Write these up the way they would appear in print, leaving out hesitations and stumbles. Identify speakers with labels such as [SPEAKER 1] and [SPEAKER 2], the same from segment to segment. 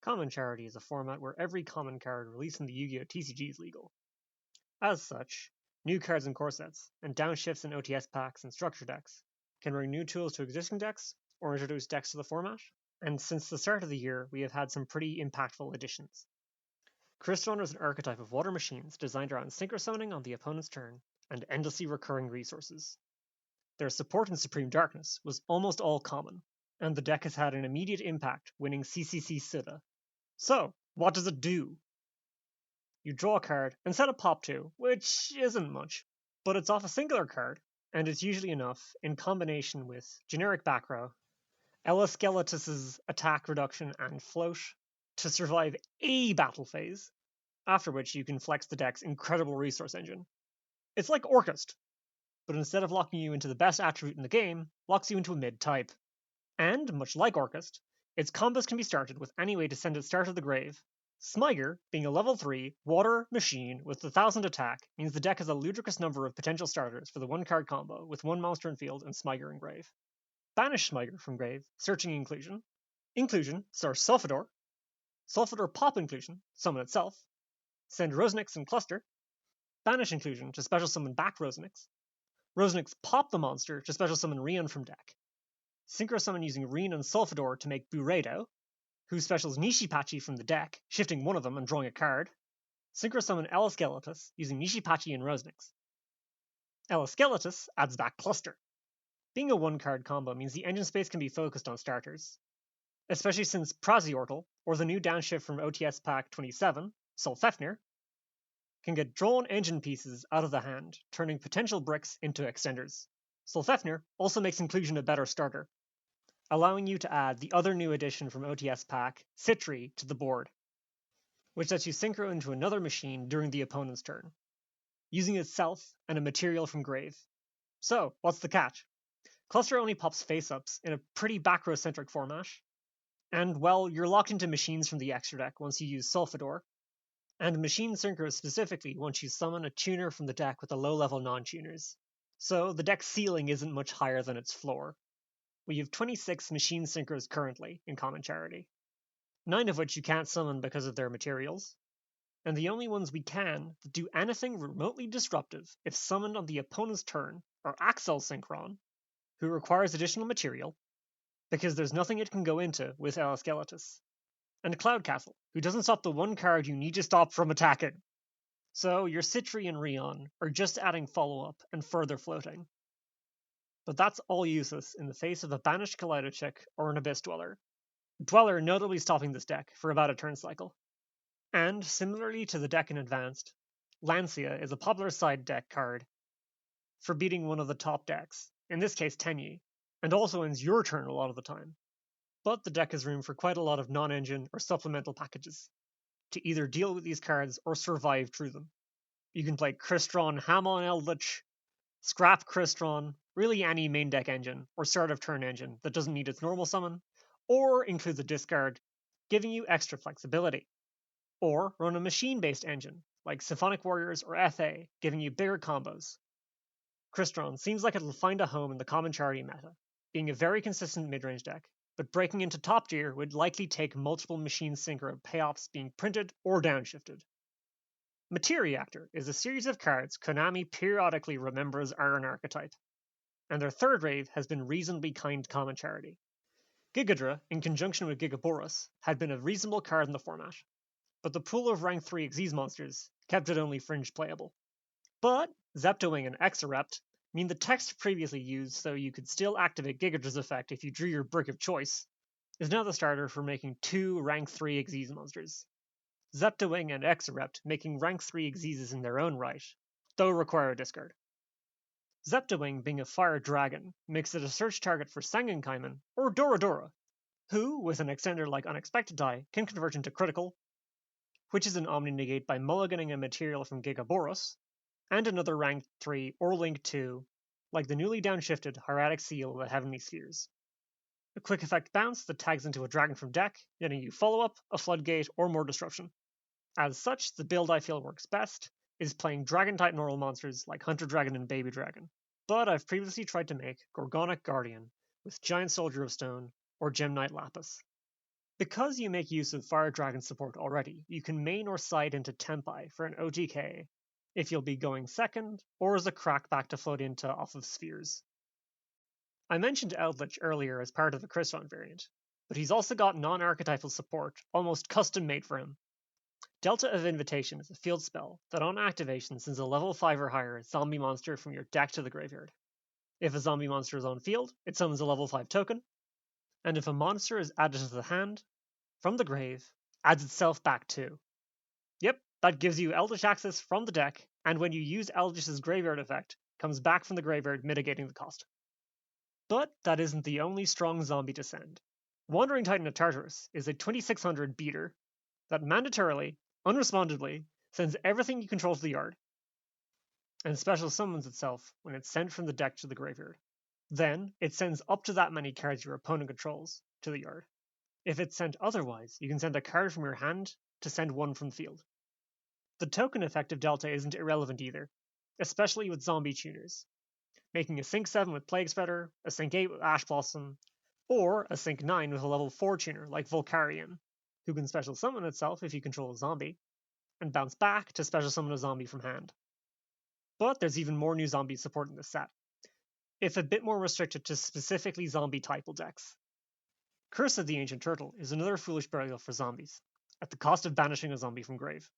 [SPEAKER 1] Common Charity is a format where every common card released in the Yu-Gi-Oh! TCG is legal. As such, new cards in core sets, and downshifts in OTS packs and structure decks can bring new tools to existing decks or introduce decks to the format, and since the start of the year, we have had some pretty impactful additions. Crystron is an archetype of water machines designed around synchro summoning on the opponent's turn and endlessly recurring resources. Their support in Supreme Darkness was almost all common, and the deck has had an immediate impact, winning CCC SUDA. So, what does it do? You draw a card and set a pop 2, which isn't much, but it's off a singular card, and it's usually enough, in combination with generic back row, Eleskeletus's attack reduction and float, to survive a battle phase, after which you can flex the deck's incredible resource engine. It's like Orchest, but instead of locking you into the best attribute in the game, locks you into a mid-type. And, much like Orchest, its combos can be started with any way to send it Star to the Grave. Smyger, being a level 3 water machine with 1000 attack, means the deck has a ludicrous number of potential starters for the 1-card combo with 1 monster in field and Smyger in grave. Banish Smyger from grave, searching Inclusion. Inclusion, start Sulfador. Sulfador pop Inclusion, summon itself. Send Rosenix and Cluster. Banish Inclusion to special summon back Rosenix. Rosenix pop the monster to special summon Rion from deck. Synchro summon using Rion and Sulfador to make Buredo, who specials Nishipachi from the deck, shifting one of them and drawing a card. Synchro summon Eleskeletus using Nishipachi and Rosenix. Eleskeletus adds back Cluster. Being a 1-card combo means the engine space can be focused on starters, especially since Praziortal, or the new downshift from OTS Pack 27, Solfefnir, can get drawn engine pieces out of the hand, turning potential bricks into extenders. Solfefnir also makes Inclusion a better starter, allowing you to add the other new addition from OTS Pack, Citri, to the board, which lets you synchro into another machine during the opponent's turn, using itself and a material from grave. So, what's the catch? Cluster only pops face-ups in a pretty back-row-centric format, and, well, you're locked into machines from the extra deck once you use Sulfador, and machine synchro specifically once you summon a tuner from the deck with the low-level non-tuners. So the deck's ceiling isn't much higher than its floor. We have 26 machine synchros currently in Common Charity, 9 of which you can't summon because of their materials, and the only ones we can that do anything remotely disruptive if summoned on the opponent's turn are Axel Synchron, who requires additional material, because there's nothing it can go into with Eleskeletus, and Cloud Castle, who doesn't stop the 1 card you need to stop from attacking. So your Citri and Rion are just adding follow-up and further floating. But that's all useless in the face of a banished Kaleidochick or an Abyss Dweller. Dweller notably stopping this deck for about a turn cycle. And, similarly to the deck in Advanced, Lancia is a popular side deck card for beating one of the top decks, in this case Tenyi, and also ends your turn a lot of the time. But the deck has room for quite a lot of non-engine or supplemental packages to either deal with these cards or survive through them. You can play Crystron Hamon Eldritch, scrap Crystron, really any main deck engine or start of turn engine that doesn't need its normal summon, or includes a discard, giving you extra flexibility. Or run a machine-based engine, like Symphonic Warriors or FA, giving you bigger combos. Crystron seems like it'll find a home in the Common Charity meta, being a very consistent mid-range deck, but breaking into top tier would likely take multiple machine synchro payoffs being printed or downshifted. Materiactor is a series of cards Konami periodically remembers are an archetype, and their third wave has been reasonably kind to Common Charity. Gigadra, in conjunction with Gigaboros, had been a reasonable card in the format, but the pool of rank 3 Xyz monsters kept it only fringe playable. But Zeptowing and Exorept mean the text previously used so you could still activate Gigadra's effect if you drew your brick of choice is now the starter for making 2 rank 3 Xyz monsters. Zeptowing and Exorept making rank 3 Xyzes in their own right, though require a discard. Zeptowing being a fire dragon makes it a search target for Sangenkaimen or Doradora, who, with an extender like Unexpected Die, can convert into critical, which is an Omni-Negate by mulliganing a material from Gigaboros, and another rank 3 or link 2, like the newly downshifted Hieratic Seal of the Heavenly Spheres. A quick effect bounce that tags into a dragon from deck, getting you follow-up, a floodgate, or more disruption. As such, the build I feel works best is playing dragon-type normal monsters like Hunter Dragon and Baby Dragon, but I've previously tried to make Gorgonic Guardian with Giant Soldier of Stone or Gem Knight Lapis. Because you make use of Fire Dragon support already, you can main or side into Tempai for an OTK if you'll be going second, or as a crackback to float into off of spheres. I mentioned Eldritch earlier as part of the Crystron variant, but he's also got non-archetypal support, almost custom-made for him. Delta of Invitation is a field spell that on activation sends a level 5 or higher zombie monster from your deck to the graveyard. If a zombie monster is on field, it summons a level 5 token, and if a monster is added to the hand, from the grave, adds itself back too. Yep, that gives you Eldritch access from the deck, and when you use Eldritch's graveyard effect, comes back from the graveyard, mitigating the cost. But that isn't the only strong zombie to send. Wandering Titan of Tartarus is a 2600 beater that mandatorily, unrespondedly, sends everything you control to the yard, and special summons itself when it's sent from the deck to the graveyard. Then, it sends up to that many cards your opponent controls to the yard. If it's sent otherwise, you can send a card from your hand to send one from the field. The token effect of Delta isn't irrelevant either, especially with zombie tuners, making a Sync 7 with Plague Spreader, a Sync 8 with Ash Blossom, or a Sync 9 with a level 4 tuner like Volcarian, who can special summon itself if you control a zombie, and bounce back to special summon a zombie from hand. But there's even more new zombie support in this set, if a bit more restricted to specifically zombie-typal decks. Curse of the Ancient Turtle is another foolish burial for zombies, at the cost of banishing a zombie from grave,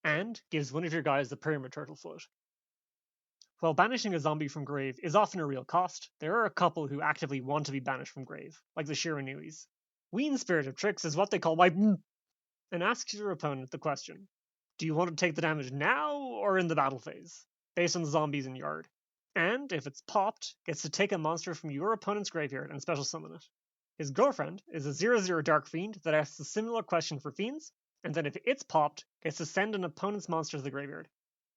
[SPEAKER 1] and gives one of your guys the Pyramid Turtle float. While banishing a zombie from grave is often a real cost, there are a couple who actively want to be banished from grave, like the Shiranuis. Ween Spirit of Tricks is what they call wipe, and asks your opponent the question, do you want to take the damage now or in the battle phase, based on the zombies in yard? And, if it's popped, gets to take a monster from your opponent's graveyard and special summon it. His girlfriend is a 0/0 Dark Fiend that asks a similar question for fiends, and then if it's popped, gets to send an opponent's monster to the graveyard.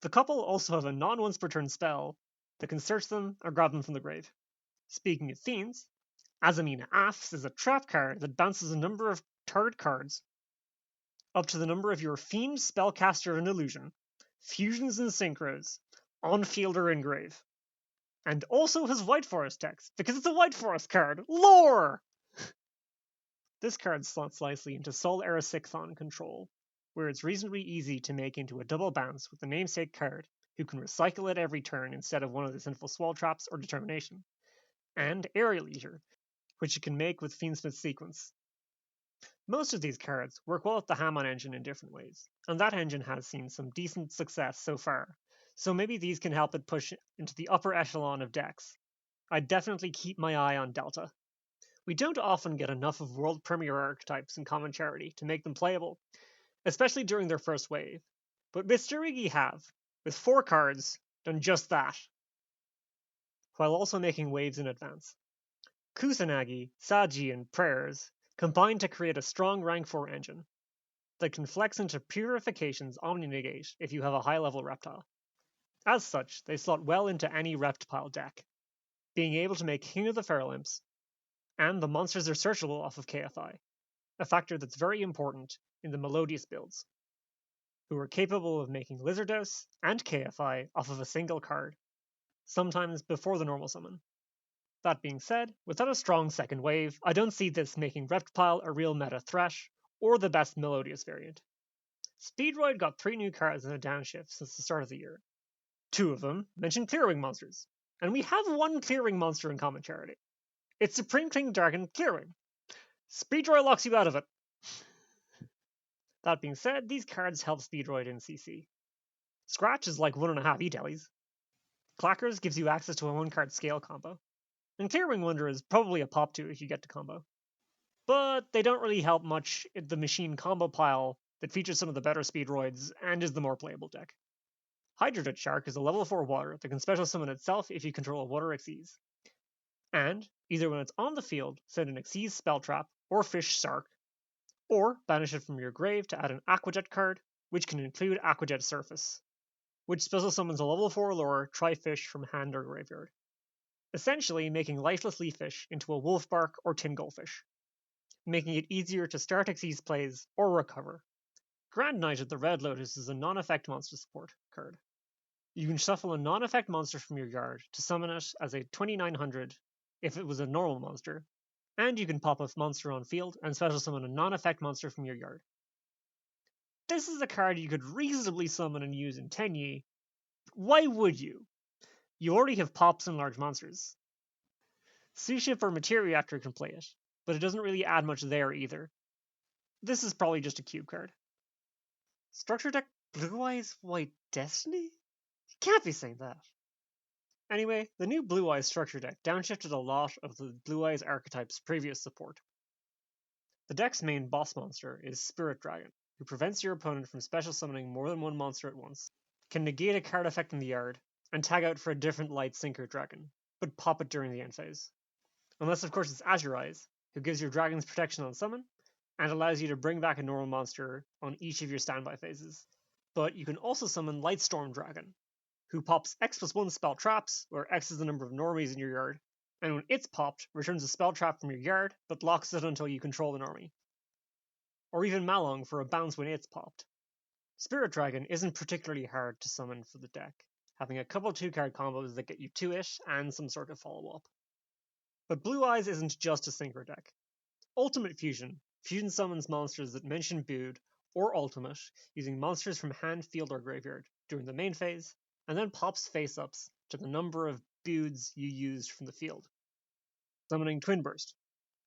[SPEAKER 1] The couple also have a non-once per turn spell that can search them or grab them from the grave. Speaking of fiends, Azamina Afs is a trap card that bounces a number of target cards up to the number of your fiend, spellcaster, and illusion, fusions and synchros, on field or in grave. And also has White Forest text, because it's a White Forest card. Lore! This card slots nicely into Sol Erisichthon control, where it's reasonably easy to make into a double bounce with the namesake card, who can recycle it every turn instead of one of the Sinful Swall Traps or Determination, and Aerial Eater, which you can make with Fiendsmith Sequence. Most of these cards work well with the Hamon engine in different ways, and that engine has seen some decent success so far, so maybe these can help it push into the upper echelon of decks. I'd definitely keep my eye on Delta. We don't often get enough of world premiere archetypes in Common Charity to make them playable, especially during their first wave, but Mysterigi have, with 4 cards, done just that, while also making waves in advance. Kusanagi, Saji, and Prayers combine to create a strong rank 4 engine that can flex into Purification's Omni-Negate if you have a high-level reptile. As such, they slot well into any reptile deck, being able to make King of the Feral Imps, and the monsters are searchable off of KFI, a factor that's very important in the Melodious builds, who are capable of making Lizardos and KFI off of a single card, sometimes before the normal summon. That being said, without a strong second wave, I don't see this making Reptile a real meta Thresh, or the best Melodious variant. Speedroid got 3 new cards in a downshift since the start of the year. 2 of them mention Clearwing monsters, and we have 1 Clearwing monster in Common Charity. It's Supreme King Dragon Clearwing. Speedroid locks you out of it. That being said, these cards help Speedroid in CC. Scratch is like 1.5 E-Tellies. Clackers gives you access to a 1-card scale combo. And Clearwing Wonder is probably a pop 2 if you get to combo. But they don't really help much in the machine combo pile that features some of the better Speedroids and is the more playable deck. Hydrojet Shark is a level 4 water that can special summon itself if you control a water Xyz. And, either when it's on the field, send an Xyz spell trap or Fish Shark, or banish it from your grave to add an Aquajet card, which can include Aquajet Surface, which special summons a level 4 lure Tri-Fish from hand or graveyard, essentially making Lifeless Leaffish into a Wolfbark or Tin Goldfish, making it easier to start Xyz plays or recover. Grand Knight of the Red Lotus is a non-effect monster support card. You can shuffle a non-effect monster from your yard to summon it as a 2900 if it was a normal monster, And you can pop a monster on field and special summon a non-effect monster from your yard. This is a card you could reasonably summon and use in 10e. Why would you? You already have pops and large monsters. Seaship or Materia Reactor can play it, but it doesn't really add much there either. This is probably just a cube card. Structure deck Blue Eyes White Destiny? You can't be saying that. Anyway, the new Blue Eyes structure deck downshifted a lot of the Blue Eyes archetype's previous support. The deck's main boss monster is Spirit Dragon, who prevents your opponent from special summoning more than one monster at once, can negate a card effect in the yard, and tag out for a different Light Sinker Dragon, but pop it during the end phase. Unless of course it's Azure Eyes, who gives your dragons protection on summon, and allows you to bring back a normal monster on each of your standby phases. But you can also summon Lightstorm Dragon, who pops X+1 spell traps, where X is the number of normies in your yard, and when it's popped, returns a spell trap from your yard, but locks it until you control the normie. Or even Malong for a bounce when it's popped. Spirit Dragon isn't particularly hard to summon for the deck, having a couple 2-card combos that get you to it and some sort of follow-up. But Blue Eyes isn't just a synchro deck. Ultimate Fusion summons monsters that mention Bood or Ultimate using monsters from hand, field, or graveyard during the main phase, and then pops face-ups to the number of Boods you used from the field. Summoning Twin Burst,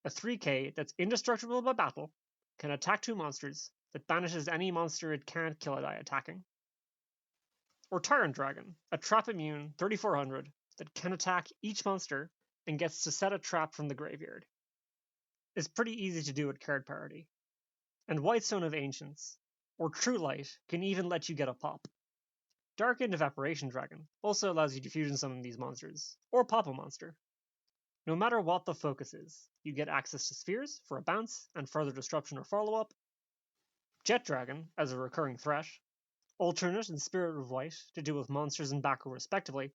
[SPEAKER 1] a 3k that's indestructible by battle, can attack 2 monsters, that banishes any monster it can't kill by attacking. Or Tyrant Dragon, a trap immune 3400 that can attack each monster and gets to set a trap from the graveyard. It's pretty easy to do at card parity. And Whitestone of Ancients, or True Light, can even let you get a pop. Darkened Evaporation Dragon also allows you to fusion summon these monsters, or pop a monster. No matter what the focus is, you get access to spheres for a bounce and further disruption or follow-up, Jet Dragon as a recurring threat, Alternate and Spirit of White to deal with monsters and back row respectively,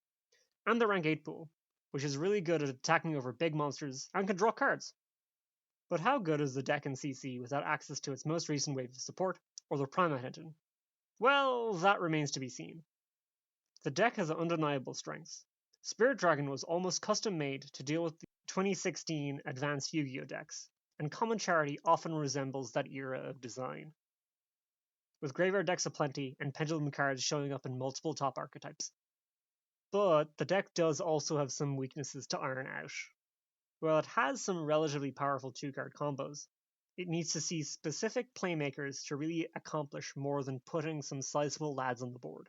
[SPEAKER 1] and the rank 8 pool, which is really good at attacking over big monsters and can draw cards. But how good is the deck in CC without access to its most recent wave of support, or the Primate engine? Well, that remains to be seen. The deck has undeniable strengths. Spirit Dragon was almost custom made to deal with the 2016 advanced Yu-Gi-Oh decks, and common charity often resembles that era of design, with graveyard decks aplenty and pendulum cards showing up in multiple top archetypes. But the deck does also have some weaknesses to iron out. While it has some relatively powerful 2-card combos, it needs to see specific playmakers to really accomplish more than putting some sizable lads on the board.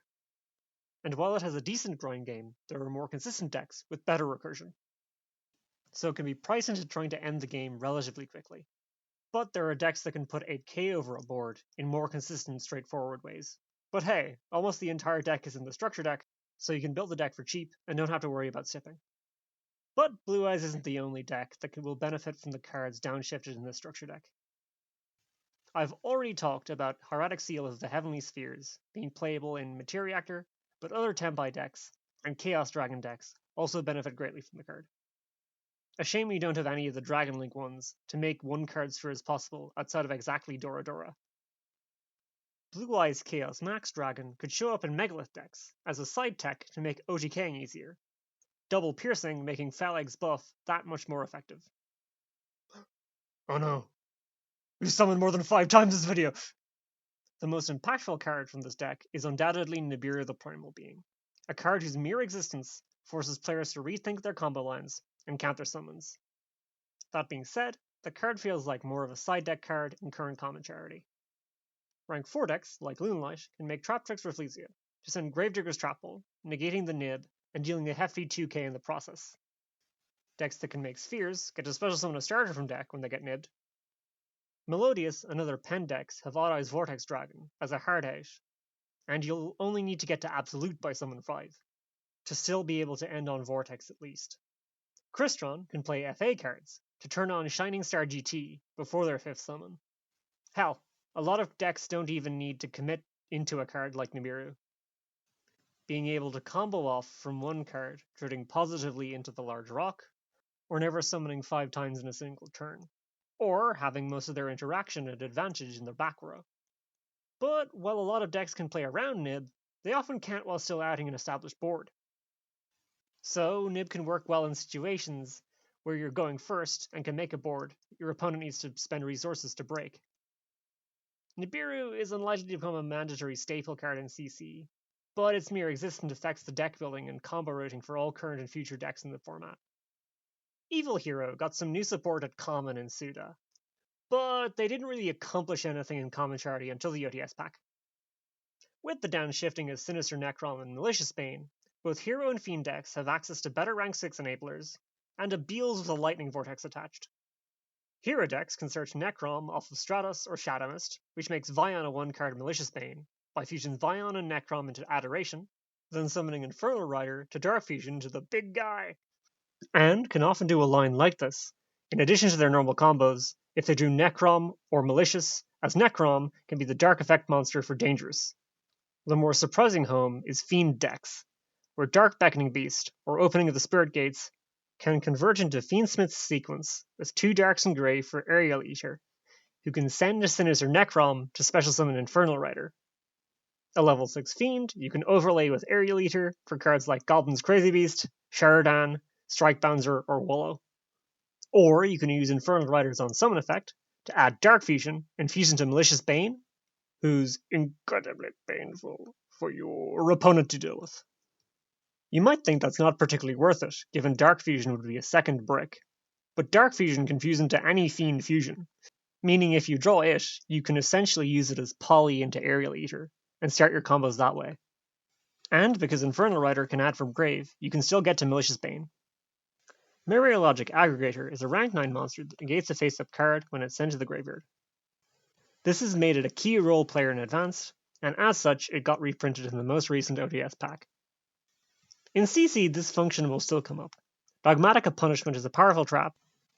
[SPEAKER 1] And while it has a decent grind game, there are more consistent decks with better recursion. So it can be priced into trying to end the game relatively quickly. But there are decks that can put 8k over a board in more consistent, straightforward ways. But hey, almost the entire deck is in the structure deck, so you can build the deck for cheap and don't have to worry about sipping. But Blue Eyes isn't the only deck that will benefit from the cards downshifted in this structure deck. I've already talked about Hieratic Seal of the Heavenly Spheres being playable in Materia Reactor, but other Tempai decks and Chaos Dragon decks also benefit greatly from the card. A shame we don't have any of the Dragon Link ones to make 1-card spheres possible outside of exactly Dora Dora. Blue Eyes Chaos Max Dragon could show up in Megalith decks as a side tech to make OTKing easier, double piercing making Phaleg's buff that much more effective. Oh no, we've summoned more than 5 times this video! The most impactful card from this deck is undoubtedly Nibiru the Primal Being, a card whose mere existence forces players to rethink their combo lines and counter summons. That being said, the card feels like more of a side deck card in current common charity. Rank 4 decks, like Loonlight, can make Trap Tricks for Fleecia to send Gravedigger's Trap Ball, negating the nib and dealing a hefty 2k in the process. Decks that can make Spheres get to special summon a starter from deck when they get nibbed. Melodious and other pen decks have Odd Eyes Vortex Dragon as a hard out, and you'll only need to get to Absolute by summon 5, to still be able to end on Vortex at least. Crystron can play FA cards to turn on Shining Star GT before their 5th summon. Hell, a lot of decks don't even need to commit into a card like Nibiru. Being able to combo off from one card, trading positively into the large rock, or never summoning 5 times in a single turn, or having most of their interaction at advantage in their back row. But while a lot of decks can play around Nib, they often can't while still adding an established board. So Nib can work well in situations where you're going first and can make a board your opponent needs to spend resources to break. Nibiru is unlikely to become a mandatory staple card in CC, but its mere existence affects the deck building and combo routing for all current and future decks in the format. Evil Hero got some new support at Common and SUDA, but they didn't really accomplish anything in Commentary until the OTS Pack. With the downshifting of Sinister Necrom and Malicious Bane, both Hero and Fiend decks have access to better rank 6 enablers, and a Beals with a Lightning Vortex attached. Hero decks can search Necrom off of Stratos or Shadow Mist, which makes Vion a 1-card Malicious Bane, by fusing Vion and Necrom into Adoration, then summoning Infernal Rider to Dark Fusion into the big guy. And can often do a line like this. In addition to their normal combos, if they drew Necrom or Malicious, as Necrom can be the Dark Effect monster for Dangerous. The more surprising home is Fiend decks, where Dark Beckoning Beast, or Opening of the Spirit Gates, can convert into Fiendsmith's Sequence with 2 Darks and Grey for Aerial Eater, who can send a Sinister Necrom to special summon Infernal Rider. A level 6 Fiend you can overlay with Aerial Eater for cards like Goblin's Crazy Beast, Sheridan, Strike Bouncer, or Willow. Or you can use Infernal Rider's on Summon effect to add Dark Fusion and fuse into Malicious Bane, who's incredibly painful for your opponent to deal with. You might think that's not particularly worth it, given Dark Fusion would be a second brick, but Dark Fusion can fuse into any Fiend fusion, meaning if you draw it, you can essentially use it as poly into Aerial Eater, and start your combos that way. And because Infernal Rider can add from Grave, you can still get to Malicious Bane. Mariologic Aggregator is a rank 9 monster that negates a face-up card when it's sent to the graveyard. This has made it a key role player in Advanced, and as such, it got reprinted in the most recent OTS pack. In CC, this function will still come up. Dogmatica Punishment is a powerful trap,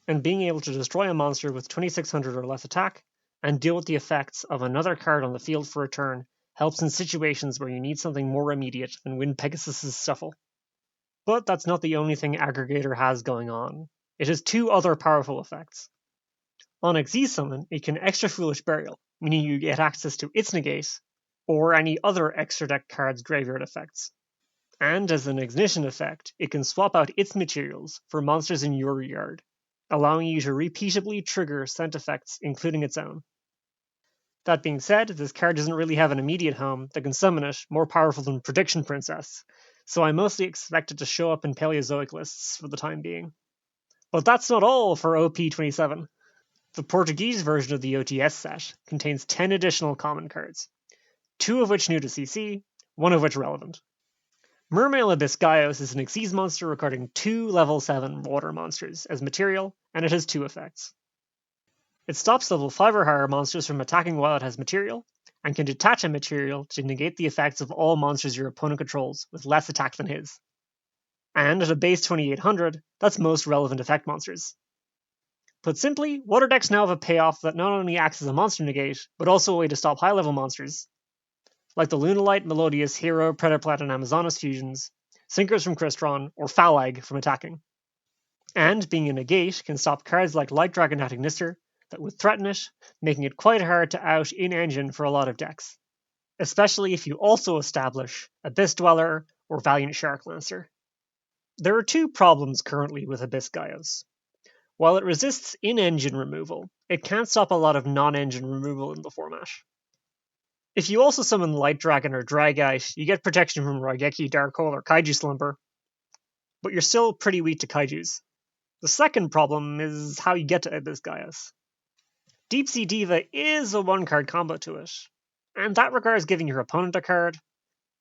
[SPEAKER 1] and being able to destroy a monster with 2600 or less attack, and deal with the effects of another card on the field for a turn, helps in situations where you need something more immediate than Wind Pegasus' Shuffle. But that's not the only thing Aggregator has going on. It has 2 other powerful effects. On Xyz Summon, it can Extra Foolish Burial, meaning you get access to its negate, or any other extra deck card's graveyard effects. And as an Ignition effect, it can swap out its materials for monsters in your yard, allowing you to repeatably trigger scent effects, including its own. That being said, this card doesn't really have an immediate home that can summon it, more powerful than Prediction Princess, so I mostly expect it to show up in Paleozoic lists for the time being. But that's not all for OP27. The Portuguese version of the OTS set contains 10 additional common cards, 2 of which new to CC, 1 of which relevant. Mermail Abyss Gaios is an Xyz monster recording 2 level 7 water monsters as material, and it has 2 effects. It stops level 5 or higher monsters from attacking while it has material, and can detach a material to negate the effects of all monsters your opponent controls with less attack than his. And at a base 2800, that's most relevant effect monsters. Put simply, water decks now have a payoff that not only acts as a monster negate, but also a way to stop high-level monsters, like the Lunalite, Melodious, Hero, Predaplat, and Amazonas fusions, Sinkers from Crystron, or Phalag from attacking. And being a negate can stop cards like Light Dragon Agnister that would threaten it, making it quite hard to out in-engine for a lot of decks, especially if you also establish Abyss Dweller or Valiant Shark Lancer. There are 2 problems currently with Abyss Gaios. While it resists in-engine removal, it can't stop a lot of non-engine removal in the format. If you also summon Light Dragon or Dragite, you get protection from Raigeki, Dark Hole, or Kaiju Slumber, but you're still pretty weak to Kaijus. The second problem is how you get to Abyss Gaios. Deep Sea Diva is a 1-card combo to it, and that requires giving your opponent a card,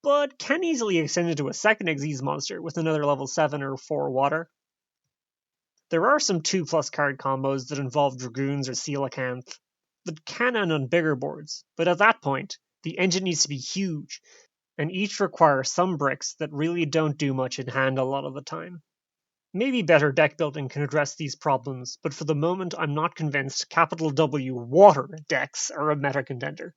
[SPEAKER 1] but can easily extend into a second Xyz monster with another level 7 or 4 water. There are some 2+ card combos that involve Dragoons or Coelacanth that can end on bigger boards, but at that point, the engine needs to be huge, and each require some bricks that really don't do much in hand a lot of the time. Maybe better deck building can address these problems, but for the moment I'm not convinced capital W water decks are a meta contender.